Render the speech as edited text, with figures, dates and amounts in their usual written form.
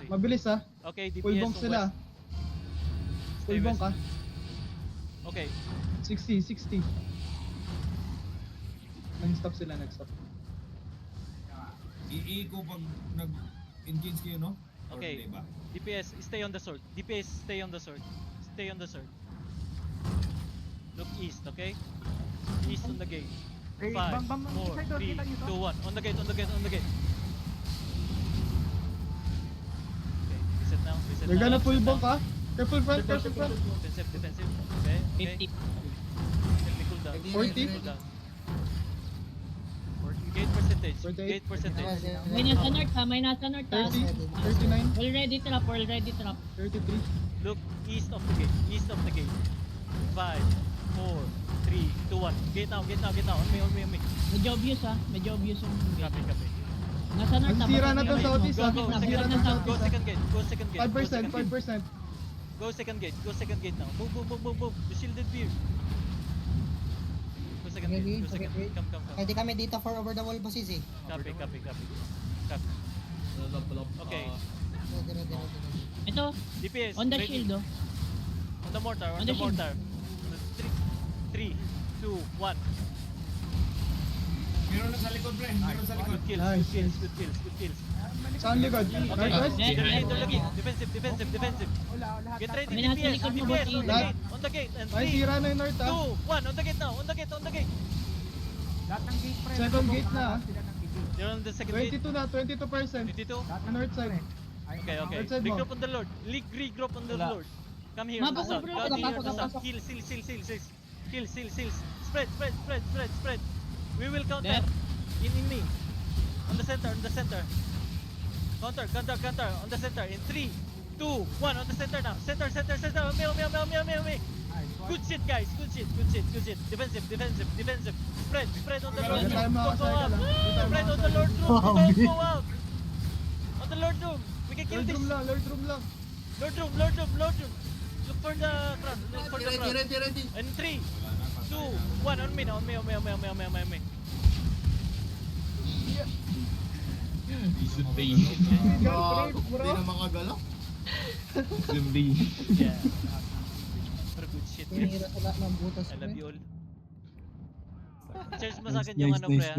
Mabilis ha. Okay, DPS Full bonk on sila. west. Stay Full bonk west. ha. Okay. 60. Nag-stop sila, nag-stop. Iiko pag nag-engage kayo, no? Or Okay. hindi ba? DPS, stay on the sword. DPS, stay on the sword. Stay on the sword. Look east, okay? East on the gate. 5, 4, 3, 2, 1. On the gate, on the gate, on the gate. Okay, reset now, reset They're now. gonna full reset bonk now. ha. Careful front, careful front. Defensive, defensive. Okay, okay. 50. Let me cool down. 40. Cool down. Gate percentage. 48. Gate percentage. May nasa north ha, may nasa north ha. 30, 39, Already trap, already trap. 33. Look east of the gate. East of the gate. 5, 4, 3, 2, 1. Gate now, gate now, gate now. On me, on me, on me. Medyo obvious ha, medyo obvious yung Copy, copy. nasa north ha. Magsisira na to basta sa yung Otis, Go, ha? go, Bakit second, na Magsisira go, na sa second gate, go second gate. 5%, 5%. Go second gate, go second gate now. Boom, boom, boom, boom, boom. The shielded beer. Go second gate, go second gate. Come, come, come. Pwede kami dito for over the wall bosses eh. Copy, copy, copy. Copy. Okay, Ready. Ito, DPS. on the ready. shield oh. On the mortar, on On the the shield. mortar. 3, 2, 1. Meron na sa likod, pre. Meron sa likod. Good kills, Nice. good kills, good kills, good kills. Saan likod? Okay, Northwest? they're looking. Defensive, defensive, defensive. Get ready, Kami nasa DPS, likod mo, DPS, boss. on the Lahat. gate, on the gate. And Ay, 3, sira na yung north ha. 2, 1, on the gate now, on the gate, on the gate. Second gate na ha. They're on the second gate. 22 na, 22%. 52. Sa north side. Okay, okay. Outside mo. Regroup on the Lord. Regroup on the Lord. Come here on the south. Mapapag- Come here on the south. Papasok. Heal, heal, heal, heal, heal. Heal, heal, heal. Spread, spread, spread, spread, spread. We will counter. There. In me. On the center, on the center. Counter, counter, counter. On the center. In 3, 2, 1. On the center now. Center, center, center. On me, on me, on me, on me, on me, on me. Good shit, guys. Good shit, good shit, good shit. Defensive, defensive, defensive. Spread, spread on the Lord. Hindi tayo Don't go makasaya out. lang. Hindi tayo Spread on the makasaya. Lord room. Don't go out. On the Lord room. We can kill Lord this. room lang, Lord room lang. Lord room, Lord room, Lord room. Look for the crowd. Look for the crowd. ready. And 3, 2, 1. On me now. On me, on me, on me, on me, on me, on me, on me. Hindi na makagalaw. Yeah. Pero good shit, guys. Tinira sa lahat ng butas I ko love eh. you all. Cheers mo sa akin yung ano, pre. ah.